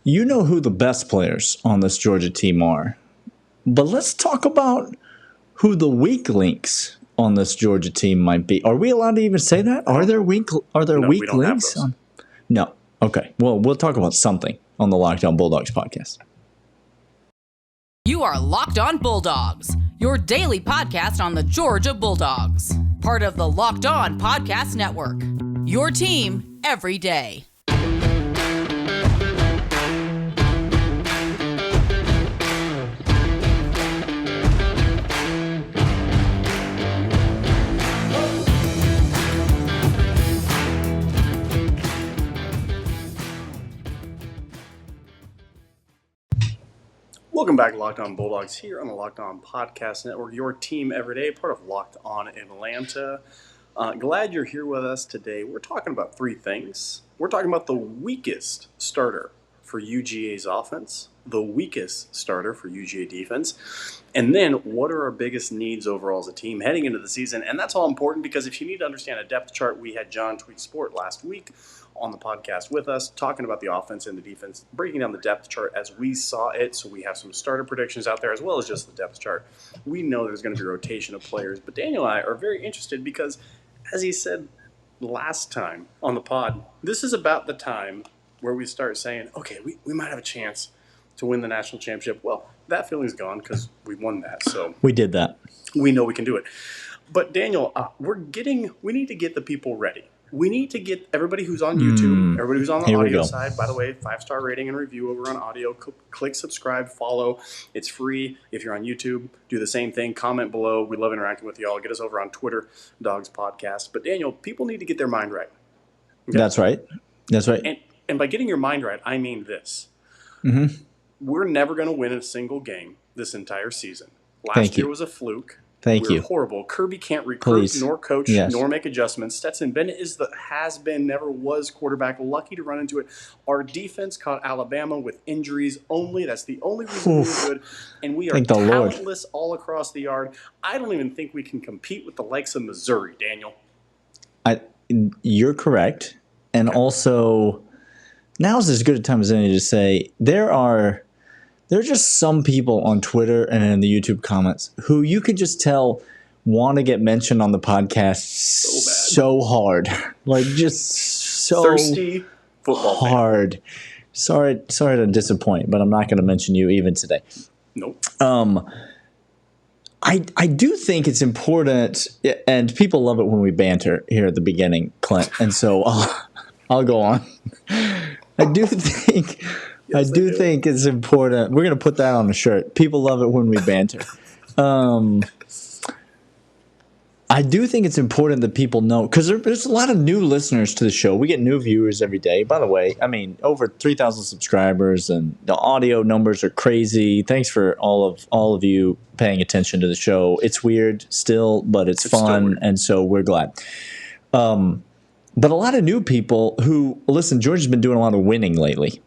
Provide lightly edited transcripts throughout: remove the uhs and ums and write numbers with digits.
you know who the best players on this Georgia team are. But let's talk about who the weak links on this Georgia team might be. Are we allowed to even say that? Are there weak links? No. Okay. Well, we'll talk about something on the Locked On Bulldogs podcast. You are Locked On Bulldogs, your daily podcast on the Georgia Bulldogs. Part of the Locked On Podcast Network. Your team every day. Welcome back to Locked On Bulldogs here on the Locked On Podcast Network, your team every day, part of Locked On Atlanta. Glad you're here with us today. We're talking about three things. We're talking about the weakest starter for UGA's offense, the weakest starter for UGA defense, and then what are our biggest needs overall as a team heading into the season. And that's all important because if you need to understand a depth chart, we had John Tweet Sport last week on the podcast with us, talking about the offense and the defense, breaking down the depth chart as we saw it. So we have some starter predictions out there as well as just the depth chart. We know there's going to be a rotation of players, but Daniel and I are very interested because, as he said last time on the pod, this is about the time where we start saying, okay, we might have a chance to win the national championship. Well, that feeling's gone because we won that. So we did that. We know we can do it. But Daniel, we need to get the people ready. We need to get everybody who's on YouTube, everybody who's on the audio side, by the way, 5-star rating and review over on audio. Click subscribe, follow. It's free. If you're on YouTube, do the same thing. Comment below. We love interacting with y'all. Get us over on Twitter, Dawgs Podcast. But Daniel, people need to get their mind right. Okay? That's right. And by getting your mind right, I mean this. Mm-hmm. We're never going to win a single game this entire season. Last year was a fluke. We're horrible. Kirby can't recruit, nor coach, nor make adjustments. Stetson Bennett is the has-been, never was quarterback. Lucky to run into it. Our defense caught Alabama with injuries only. That's the only reason we're good. And we are talentless all across the yard. I don't even think we can compete with the likes of Missouri, Daniel. You're correct. And also, now's as good a time as any to say there are just some people on Twitter and in the YouTube comments who you could just tell want to get mentioned on the podcast so hard. Like, just so thirsty football hard. Fan. Sorry to disappoint, but I'm not going to mention you even today. Nope. I do think it's important, and people love it when we banter here at the beginning, Clint, and so I'll go on. I do think it's important. We're going to put that on a shirt. People love it when we banter. I do think it's important that people know, because there's a lot of new listeners to the show. We get new viewers every day. By the way, I mean, over 3,000 subscribers, and the audio numbers are crazy. Thanks for all of you paying attention to the show. It's weird still, but it's fun, and so we're glad. But a lot of new people who, listen, Georgia's been doing a lot of winning lately.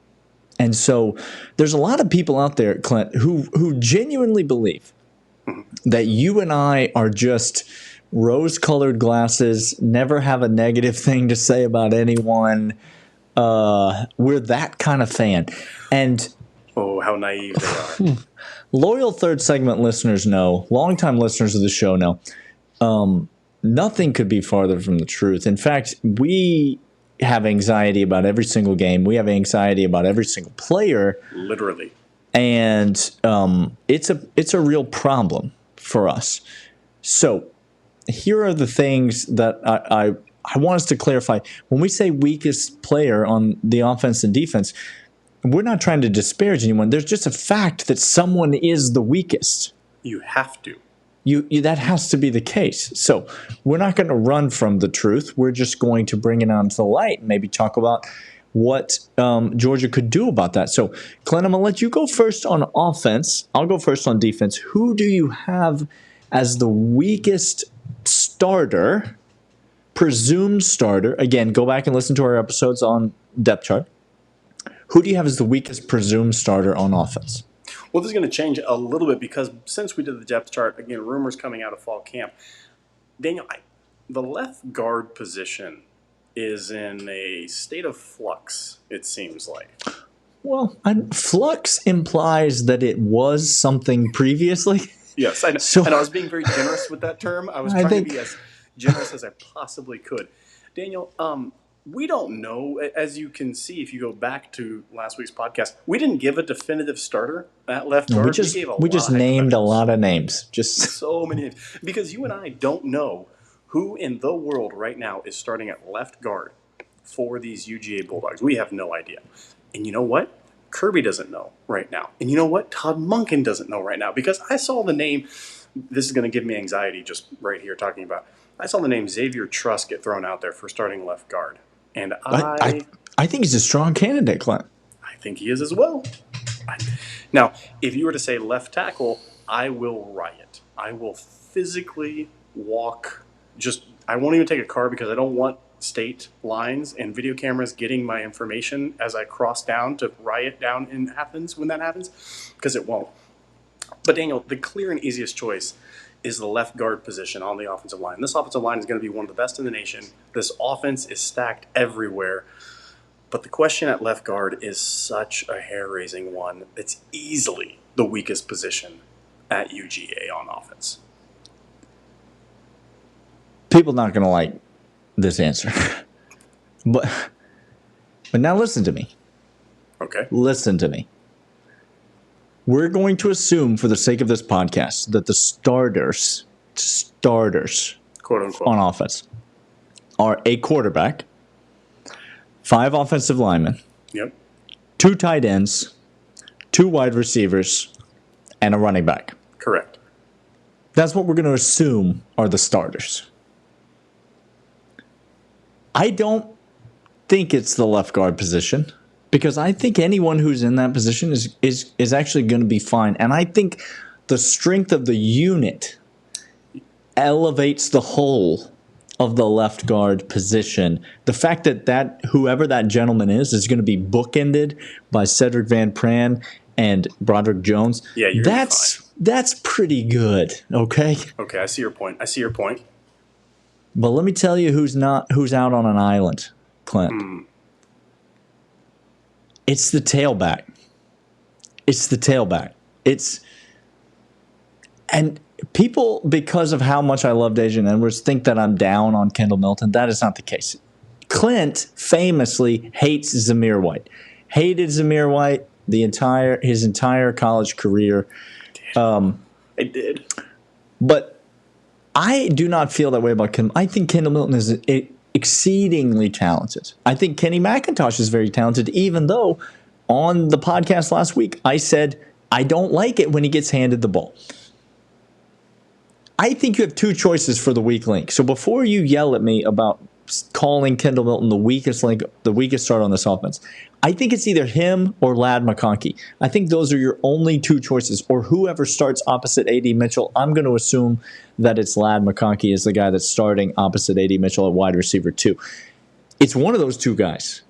And so there's a lot of people out there, Clint, who genuinely believe that you and I are just rose-colored glasses, never have a negative thing to say about anyone. We're that kind of fan. And oh, how naive they are. Loyal third segment listeners know, longtime listeners of the show know, nothing could be farther from the truth. In fact, we have anxiety about every single game. We have anxiety about every single player. Literally. And it's a real problem for us. So here are the things that I want us to clarify. When we say weakest player on the offense and defense, we're not trying to disparage anyone. There's just a fact that someone is the weakest. You have to. That has to be the case. So we're not going to run from the truth. We're just going to bring it onto the light and maybe talk about what Georgia could do about that. So, Clint, I'm going to let you go first on offense. I'll go first on defense. Who do you have as the weakest starter, presumed starter? Again, go back and listen to our episodes on depth chart. Who do you have as the weakest presumed starter on offense? Well, this is going to change a little bit because since we did the depth chart, again, rumors coming out of fall camp. Daniel, the left guard position is in a state of flux, it seems like. Well, flux implies that it was something previously. Yes, I know. So- and I was being very generous with that term. I was I trying think- to be as generous as I possibly could. Daniel, we don't know, as you can see if you go back to last week's podcast, we didn't give a definitive starter at left guard. We just named a lot of names. Just so many names. Because you and I don't know who in the world right now is starting at left guard for these UGA Bulldogs. We have no idea. And you know what? Kirby doesn't know right now. And you know what? Todd Monken doesn't know right now. Because I saw the name, this is going to give me anxiety just right here talking about, I saw the name Xavier Truss get thrown out there for starting left guard. And I think he's a strong candidate, Clint. I think he is as well. Now, if you were to say left tackle, I will riot. I will physically walk. I won't even take a car because I don't want state lines and video cameras getting my information as I cross down to riot down in Athens when that happens, because it won't. But Daniel, the clear and easiest choice is the left guard position on the offensive line. This offensive line is going to be one of the best in the nation. This offense is stacked everywhere. But the question at left guard is such a hair-raising one. It's easily the weakest position at UGA on offense. People not going to like this answer. But now listen to me. Okay. Listen to me. We're going to assume, for the sake of this podcast, that the starters, Quote unquote, on offense are a quarterback, 5 offensive linemen, Yep. 2 tight ends, 2 wide receivers, and a running back. Correct. That's what we're going to assume are the starters. I don't think it's the left guard position, because I think anyone who's in that position is actually going to be fine. And I think the strength of the unit elevates the whole of the left guard position. The fact that whoever that gentleman is going to be bookended by Cedric Van Pran and Broderick Jones. Yeah, you're gonna be that's pretty good, okay? Okay, I see your point. But let me tell you who's out on an island, Clint. It's the tailback. And people, because of how much I love Dejan Edwards, think that I'm down on Kendall Milton. That is not the case. Clint famously hates Zamir White. Hated Zamir White his entire college career. I did. But I do not feel that way about Kendall. I think Kendall Milton is exceedingly talented. I think Kenny McIntosh is very talented, even though on the podcast last week I said I don't like it when he gets handed the ball. I think you have 2 choices for the weak link. So before you yell at me about calling Kendall Milton the weakest link, the weakest start on this offense, I think it's either him or Ladd McConkey. I think those are your only 2 choices, or whoever starts opposite A.D. Mitchell. I'm going to assume that it's Ladd McConkey is the guy that's starting opposite A.D. Mitchell at wide receiver 2. It's one of those 2 guys.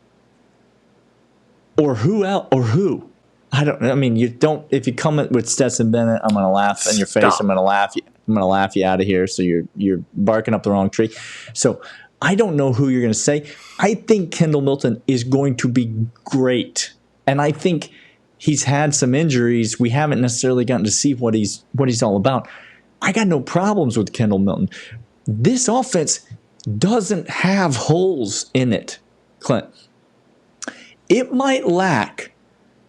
Or who else? Or who? You don't. If you come with Stetson Bennett, I'm going to laugh in your face. Stop. I'm going to laugh you out of here. So you're barking up the wrong tree. So I don't know who you're going to say. I think Kendall Milton is going to be great, and I think he's had some injuries. We haven't necessarily gotten to see what he's all about. I got no problems with Kendall Milton. This offense doesn't have holes in it, Clint. It might lack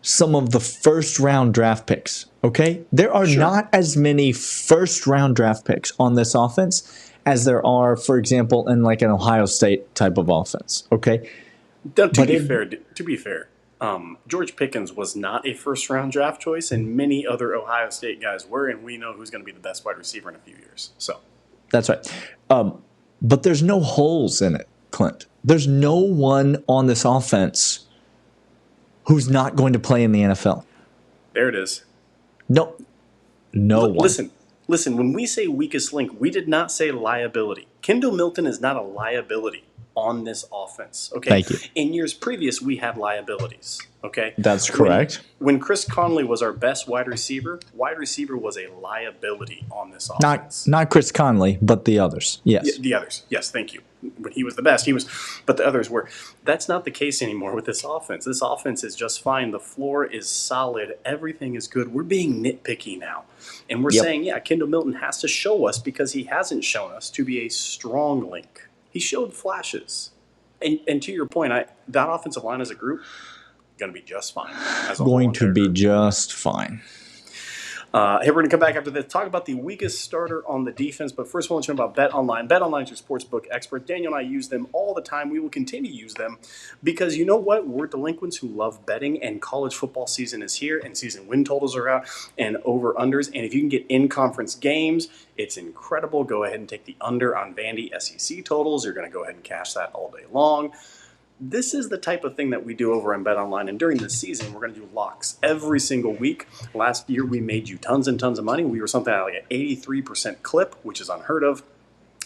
some of the first-round draft picks, okay? There are not as many first-round draft picks on this offense as there are, for example, in like an Ohio State type of offense, okay? To be fair, George Pickens was not a first-round draft choice, and many other Ohio State guys were, and we know who's going to be the best wide receiver in a few years. So that's right. But there's no holes in it, Clint. There's no one on this offense who's not going to play in the NFL. There it is. No one. Listen, when we say weakest link, we did not say liability. Kendall Milton is not a liability on this offense. Okay. Thank you. In years previous, we had liabilities. Okay. That's correct. When Chris Conley was our best wide receiver was a liability on this offense. Not Chris Conley, but the others. Yes. The others. Yes, thank you. when he was the best. But the others were. That's not the case anymore with this offense. This offense is just fine. The floor is solid. Everything is good. We're being nitpicky now. And we're saying, yeah, Kendall Milton has to show us because he hasn't shown us to be a strong link. He showed flashes. And to your point, that offensive line as a group, going to be just fine. Going to be just fine. Hey, we're going to come back after this, talk about the weakest starter on the defense. But first, I want to talk about BetOnline. BetOnline is your sportsbook expert. Daniel and I use them all the time. We will continue to use them because you know what? We're delinquents who love betting, and college football season is here, and season win totals are out, and over-unders. And if you can get in-conference games, it's incredible. Go ahead and take the under on Vandy SEC totals. You're going to go ahead and cash that all day long. This is the type of thing that we do over on BetOnline, and during the season, we're going to do locks every single week. Last year, we made you tons and tons of money. We were something like an 83% clip, which is unheard of.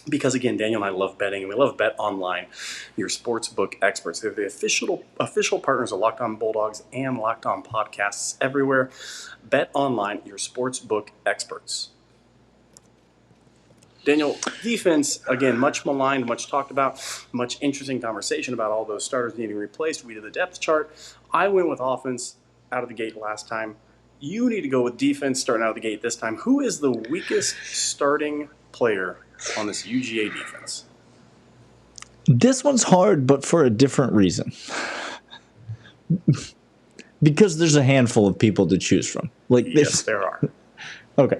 Because, again, Daniel and I love betting, and we love BetOnline, your sportsbook experts. They're the official partners of Locked On Bulldogs and Locked On Podcasts everywhere. BetOnline, your sportsbook experts. Daniel, defense, again, much maligned, much talked about, much interesting conversation about all those starters needing replaced. We did the depth chart. I went with offense out of the gate last time. You need to go with defense starting out of the gate this time. Who is the weakest starting player on this UGA defense? This one's hard, but for a different reason. Because there's a handful of people to choose from. Yes, there are. Okay.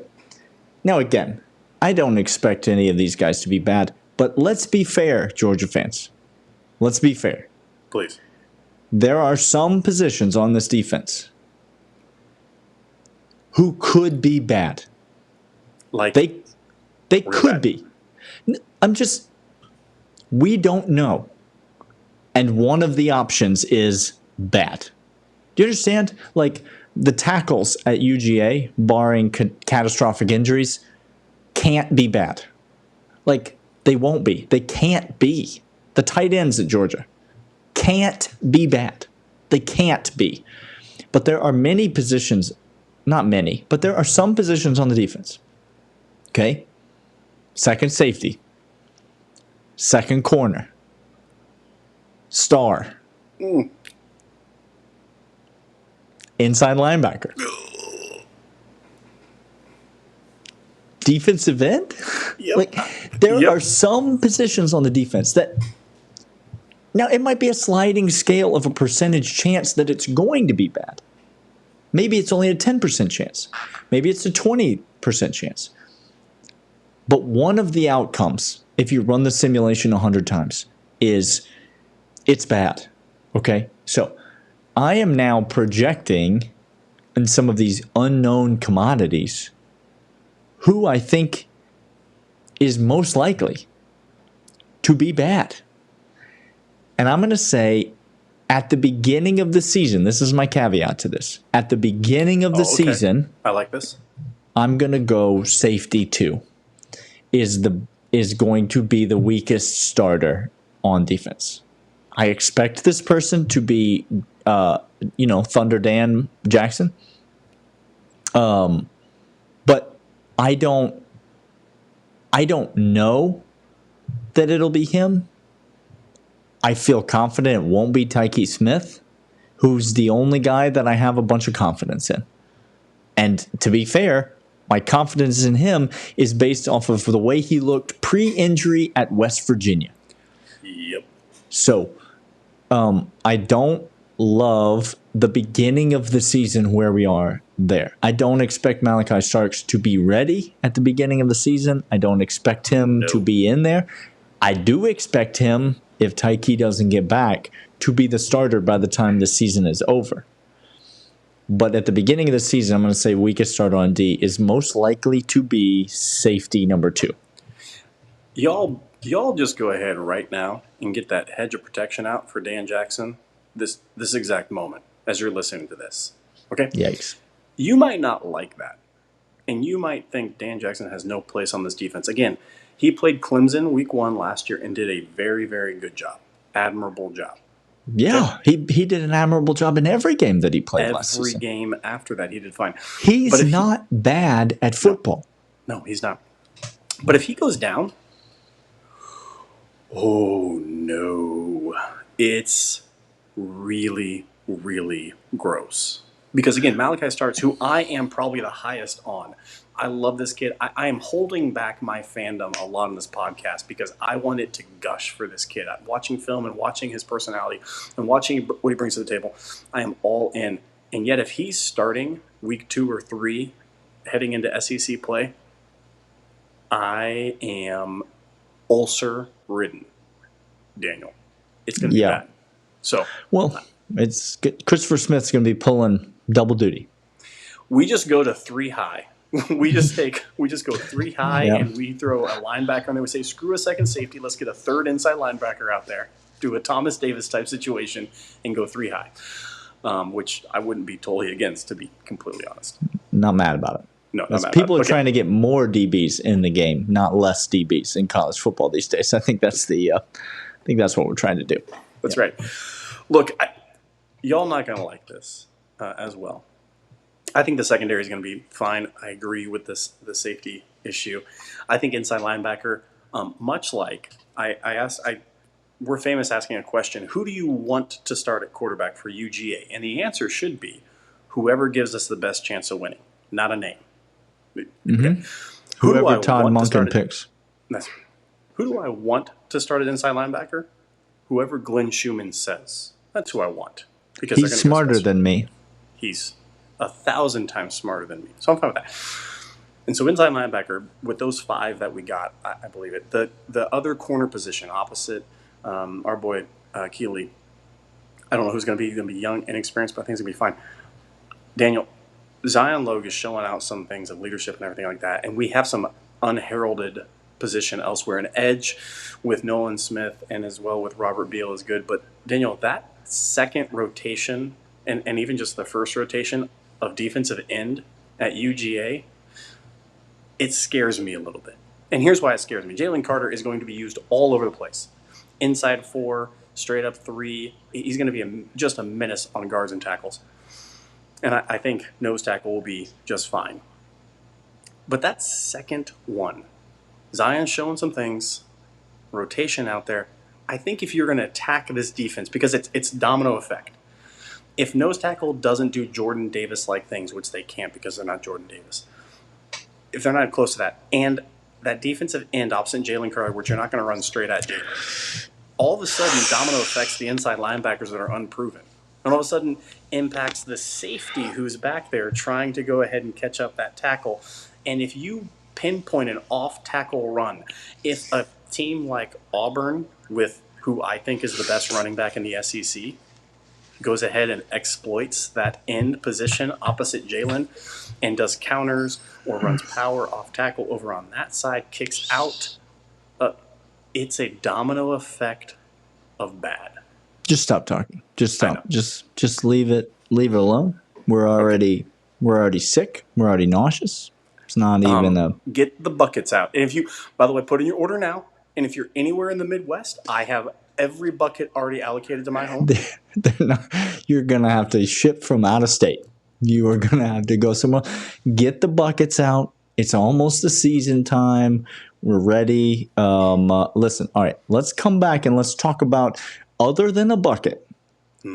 Now, again, I don't expect any of these guys to be bad, but let's be fair, Georgia fans. Let's be fair. Please. There are some positions on this defense who could be bad. Like they could be. We don't know. And one of the options is bad. Do you understand? Like the tackles at UGA, barring catastrophic injuries, can't be bad. Like, they won't be. They can't be. The tight ends at Georgia can't be bad. They can't be. But there are many positions, not many, but there are some positions on the defense. Okay? Second safety. Second corner. Star. Inside linebacker. Defensive end? Yep. There are some positions on the defense that, now it might be a sliding scale of a percentage chance that it's going to be bad. Maybe it's only a 10% chance. Maybe it's a 20% chance. But one of the outcomes, if you run the simulation 100 times, is it's bad. Okay? So I am now projecting in some of these unknown commodities who I think is most likely to be bad. And I'm going to say at the beginning of the season, this is my caveat to this. At the beginning of the season, I like this. I'm going to go safety 2 is going to be the weakest starter on defense. I expect this person to be Thunder Dan Jackson. But I don't know that it'll be him. I feel confident it won't be Tyke Smith, who's the only guy that I have a bunch of confidence in. And to be fair, my confidence in him is based off of the way he looked pre-injury at West Virginia. Yep. So I don't love the beginning of the season where we are there. I don't expect Malachi Starks to be ready at the beginning of the season. I don't expect him to be in there. I do expect him, if Tyke doesn't get back, to be the starter by the time the season is over. But at the beginning of the season, I'm going to say weakest starter on D is most likely to be safety number 2. Y'all just go ahead right now and get that hedge of protection out for Dan Jackson this exact moment as you're listening to this. Okay? Yikes. You might not like that. And you might think Dan Jackson has no place on this defense. Again, he played Clemson week 1 last year and did a very, very good job. Admirable job. Yeah, he did an admirable job in every game that he played last season. Every game after that, he did fine. He's not bad at football. No, he's not. But if he goes down, Oh, no. It's really, really gross. Because, again, Malachi Starks, who I am probably the highest on. I love this kid. I am holding back my fandom a lot on this podcast because I want it to gush for this kid. I'm watching film and watching his personality and watching what he brings to the table. I am all in. And yet if he's starting week 2 or 3 heading into SEC play, I am ulcer-ridden, Daniel. It's going to be bad. So, well, it's good. Christopher Smith's going to be pulling double duty. We just go to 3 high. we just go 3 high and we throw a linebacker on there. We say, screw a second safety. Let's get a third inside linebacker out there. Do a Thomas Davis type situation and go 3 high, which I wouldn't be totally against, to be completely honest. Not mad about it. No, not mad people about are trying to get more DBs in the game, not less DBs in college football these days. I think that's what we're trying to do. That's right. Look, y'all not going to like this as well. I think the secondary is going to be fine. I agree with the safety issue. I think inside linebacker, much like we're famous asking a question, who do you want to start at quarterback for UGA? And the answer should be whoever gives us the best chance of winning, not a name. Mm-hmm. Okay. Whoever Todd Monken picks. Who do I want to start at inside linebacker? Whoever Glenn Schumann says. That's who I want. Because he's smarter than me. He's 1,000 times smarter than me. So I'm fine with that. And so inside linebacker, with those 5 that we got, I believe it. The other corner position opposite our boy Keeley, I don't know who's going to be. He's going to be young, inexperienced, but I think he's going to be fine. Daniel, Zion Logue is showing out some things of leadership and everything like that. And we have some unheralded position elsewhere. An edge with Nolan Smith and as well with Robert Beal is good. But Daniel, that second rotation and even just the first rotation of defensive end at UGA, it scares me a little bit. And here's why it scares me. Jalen Carter is going to be used all over the place. Inside 4, straight up 3. He's going to be just a menace on guards and tackles. And I think nose tackle will be just fine. But that second one, Zion's showing some things, rotation out there. I think if you're going to attack this defense, because it's domino effect, if nose tackle doesn't do Jordan Davis-like things, which they can't because they're not Jordan Davis, if they're not close to that, and that defensive end opposite Jalen Carter, which you're not going to run straight at Jalen, all of a sudden domino affects the inside linebackers that are unproven. And all of a sudden impacts the safety who's back there trying to go ahead and catch up that tackle. And if you pinpoint an off-tackle run, if a team like Auburn, with who I think is the best running back in the SEC, goes ahead and exploits that end position opposite Jalen and does counters or runs power off tackle over on that side, kicks out, it's a domino effect of bad. Just stop talking. Just stop. Just leave it alone. We're already sick. We're already nauseous. It's not even a get the buckets out. And if you, by the way, put in your order now. And if you're anywhere in the Midwest, I have every bucket already allocated to my home. You're gonna have to ship from out of state. You are gonna have to go somewhere. Get the buckets out. It's almost the season time. We're ready. Listen, all right. Let's come back and let's talk about, other than a bucket,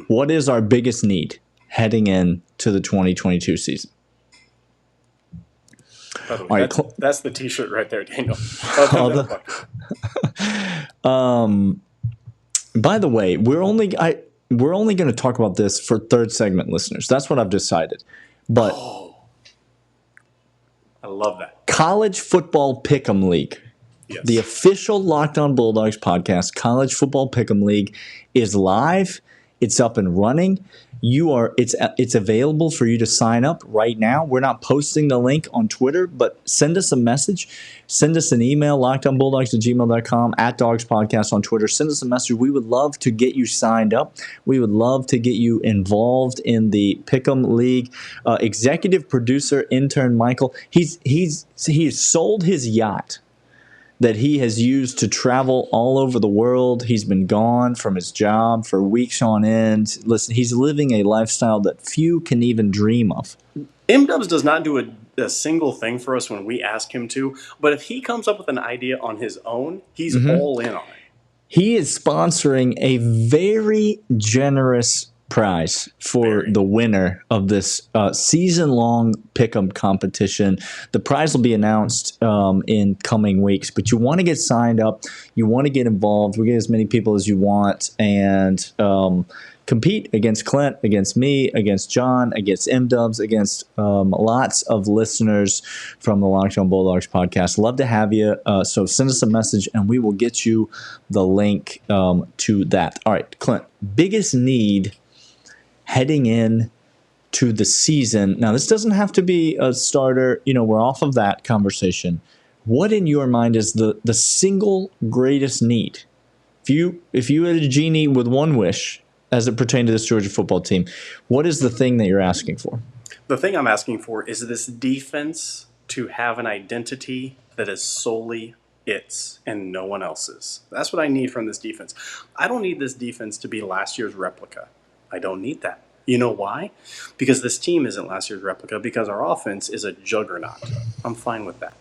what is our biggest need heading into the 2022 season? By the way, that's the T-shirt right there, Daniel. By the way, we're only going to talk about this for third segment listeners. That's what I've decided. But I love that. College Football Pick'em League. Yes. The official Locked On Bulldogs podcast, College Football Pick'em League, is live. It's up and running. It's available for you to sign up right now. We're not posting the link on Twitter, but send us a message. Send us an email, lockedonbulldogs@gmail.com, @Dawgs Podcast on Twitter. Send us a message. We would love to get you signed up. We would love to get you involved in the Pick'em League. Executive producer, intern Michael, he's sold his yacht that he has used to travel all over the world. He's been gone from his job for weeks on end. Listen, he's living a lifestyle that few can even dream of. M-Dubs does not do a single thing for us when we ask him to, but if he comes up with an idea on his own, he's all in on it. He is sponsoring a very generous prize for the winner of this season-long pick'em competition. The prize will be announced in coming weeks, but you want to get signed up. You want to get involved. We get as many people as you want, and compete against Clint, against me, against John, against M-Dubs, against lots of listeners from the Locked On Bulldogs podcast. Love to have you. So send us a message, and we will get you the link to that. All right, Clint, biggest need heading in to the season. Now, this doesn't have to be a starter. We're off of that conversation. What in your mind is the single greatest need? If you had a genie with one wish as it pertained to this Georgia football team, what is the thing that you're asking for? The thing I'm asking for is this defense to have an identity that is solely its and no one else's. That's what I need from this defense. I don't need this defense to be last year's replica. I don't need that. You know why? Because this team isn't last year's replica, because our offense is a juggernaut. I'm fine with that.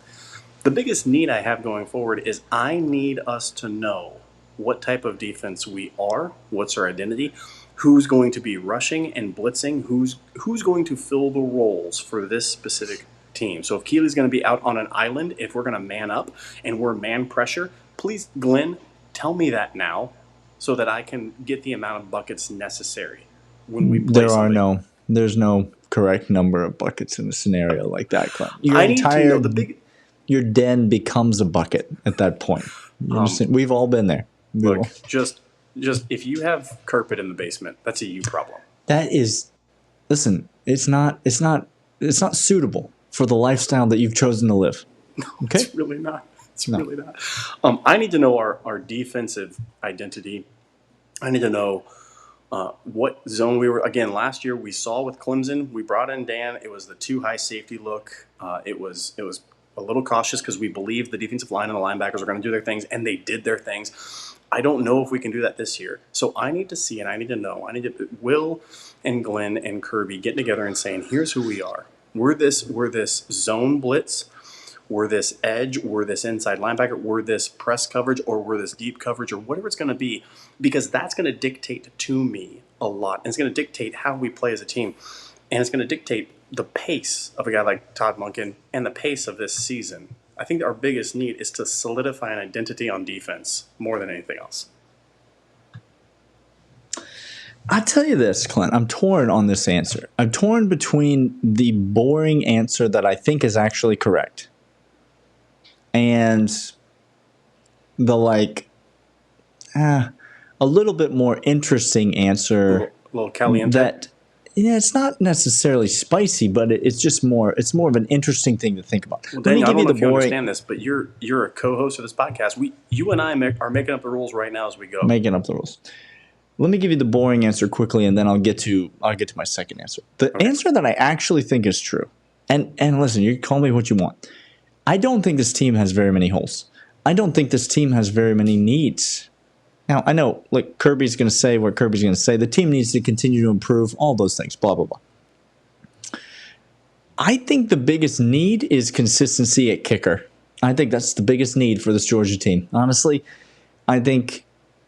The biggest need I have going forward is I need us to know what type of defense we are, what's our identity, who's going to be rushing and blitzing, who's going to fill the roles for this specific team. So if Keely's going to be out on an island, if we're going to man up and we're man pressure, please, Glenn, tell me that now, so that I can get the amount of buckets necessary when we play somebody. There's no correct number of buckets in a scenario like that, Clint. Your den becomes a bucket at that point. You understand? We've all been there. Look, just if you have carpet in the basement, that's a you problem. That is, listen, it's not suitable for the lifestyle that you've chosen to live. Okay? It's really not. Really not. I need to know our defensive identity. I need to know what zone we were. Again, last year we saw with Clemson, we brought in Dan. It was the too high safety look. It was a little cautious because we believed the defensive line and the linebackers were going to do their things, and they did their things. I don't know if we can do that this year. So I need to see and I need to know. Will and Glenn and Kirby getting together and saying, here's who we are. We're this zone blitz. We're this edge, we're this inside linebacker, we're this press coverage, or we're this deep coverage, or whatever it's going to be, because that's going to dictate to me a lot. And it's going to dictate how we play as a team. And it's going to dictate the pace of a guy like Todd Monken and the pace of this season. I think our biggest need is to solidify an identity on defense more than anything else. I'll tell you this, Clint. I'm torn on this answer. I'm torn between the boring answer that I think is actually correct and the a little bit more interesting answer. A little caliente. That it's not necessarily spicy, but it's just more. It's more of an interesting thing to think about. Well, Daniel, I don't know if you understand this, but you're a co-host of this podcast. You and I are making up the rules right now as we go. Making up the rules. Let me give you the boring answer quickly, and then I'll get to my second answer. The answer that I actually think is true, and listen, you call me what you want. I don't think this team has very many holes. I don't think this team has very many needs. Now, I know, Kirby's going to say what Kirby's going to say. The team needs to continue to improve, all those things, blah, blah, blah. I think the biggest need is consistency at kicker. I think that's the biggest need for this Georgia team. Honestly, I think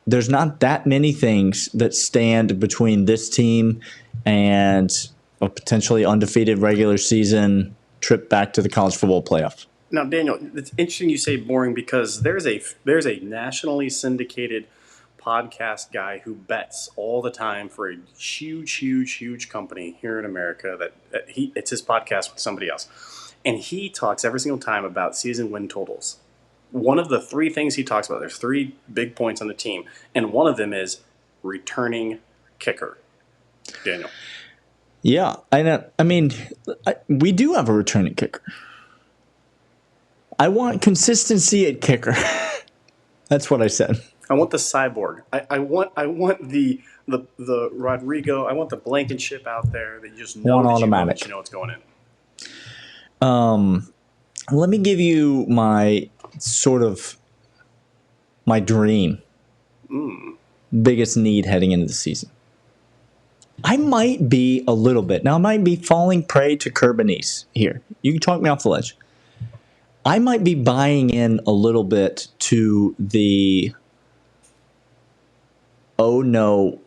there's not that many things that stand between this team and a potentially undefeated regular season trip back to the college football playoff. Now, Daniel, it's interesting you say boring, because there's a nationally syndicated podcast guy who bets all the time for a huge company here in America that it's his podcast with somebody else. And he talks every single time about season win totals. One of the three things he talks about, there's three big points on the team, and one of them is returning kicker. Daniel. Yeah, I mean, we do have a returning kicker. I want consistency at kicker. That's what I said. I want the cyborg. I want the Rodrigo. I want the Blankenship out there that you just know that automatic. You know what's going in. Let me give you my dream biggest need heading into the season. I might be a little bit. Now, I might be falling prey to Kirby here. You can talk me off the ledge. I might be buying in a little bit to the oh no,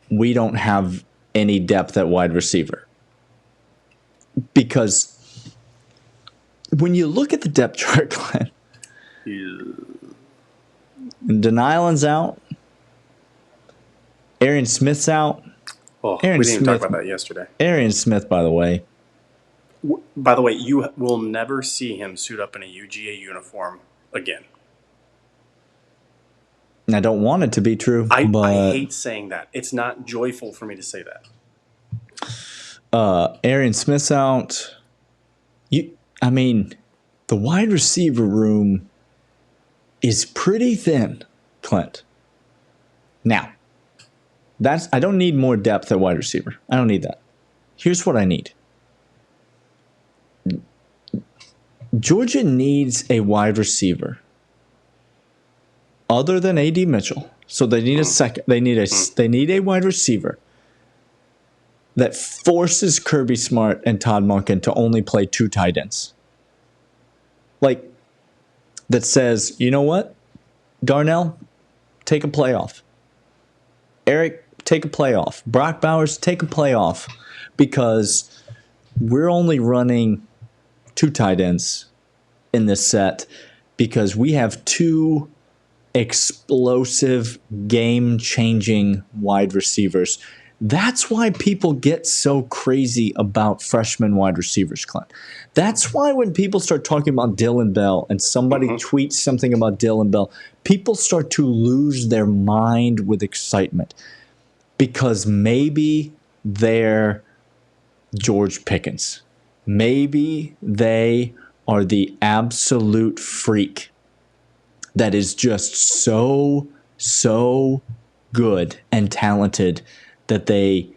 we don't have any depth at wide receiver. Because when you look at the depth chart, Clint, Denialen's out. Arian Smith's out. Oh, we didn't even talk about that yesterday. Arian Smith, by the way. By the way, you will never see him suit up in a UGA uniform again. I don't want it to be true. I hate saying that. It's not joyful for me to say that. Arian Smith's out. The wide receiver room is pretty thin, Clint. Now, I don't need more depth at wide receiver. I don't need that. Here's what I need. Georgia needs a wide receiver other than A.D. Mitchell. So they need a second. They need a wide receiver that forces Kirby Smart and Todd Monken to only play 2 tight ends. Like, that says, you know what? Darnell, take a play off. Eric, take a play off. Brock Bowers, take a play off. Because we're only running 2 tight ends in this set because we have 2 explosive, game-changing wide receivers. That's why people get so crazy about freshman wide receivers, Clint. That's why when people start talking about Dylan Bell and somebody tweets something about Dylan Bell, people start to lose their mind with excitement because maybe they're George Pickens. Maybe they are the absolute freak that is just so good and talented that they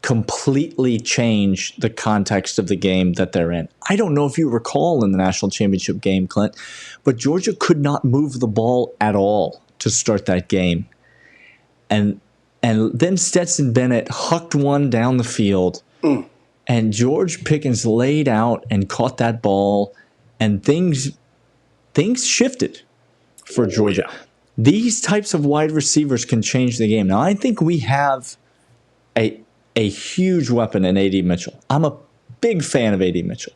completely change the context of the game that they're in. I don't know if you recall in the national championship game, Clint, but Georgia could not move the ball at all to start that game. And then Stetson Bennett hucked one down the field, and George Pickens laid out and caught that ball, and things shifted for Georgia. Yeah. These types of wide receivers can change the game. Now, I think we have a huge weapon in A.D. Mitchell. I'm a big fan of A.D. Mitchell.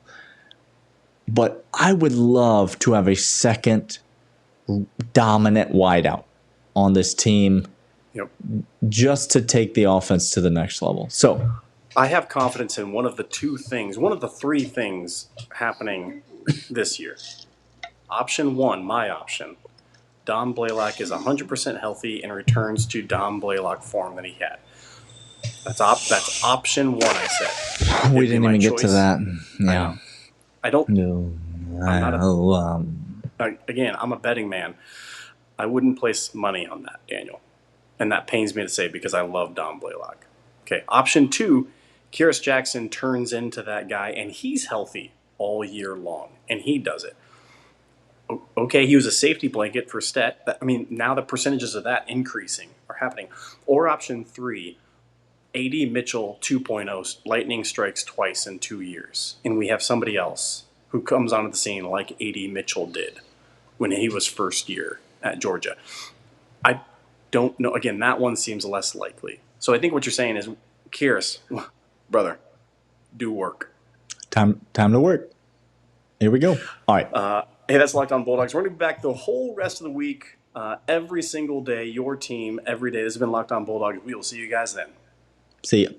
But I would love to have a second dominant wideout on this team just to take the offense to the next level. So I have confidence in one of the 3 things happening this year. Option 1, my option. Dom Blaylock is 100% healthy and returns to Dom Blaylock form that he had. That's option 1, I said. We didn't even get to that. Yeah. I don't. No. Again, I'm a betting man. I wouldn't place money on that, Daniel. And that pains me to say because I love Dom Blaylock. Okay, option 2, Kyrus Jackson turns into that guy, and he's healthy all year long, and he does it. Okay, he was a safety blanket for Stet. Now the percentages of that increasing are happening. Or option 3, A.D. Mitchell 2.0, lightning strikes twice in 2 years. And we have somebody else who comes onto the scene like A.D. Mitchell did when he was first year at Georgia. I don't know. Again, that one seems less likely. So I think what you're saying is, Kyrus, brother, do work. Time to work. Here we go. All right. Hey, that's Locked On Bulldogs. We're going to be back the whole rest of the week, every single day, your team, every day. This has been Locked On Bulldogs. We will see you guys then. See ya.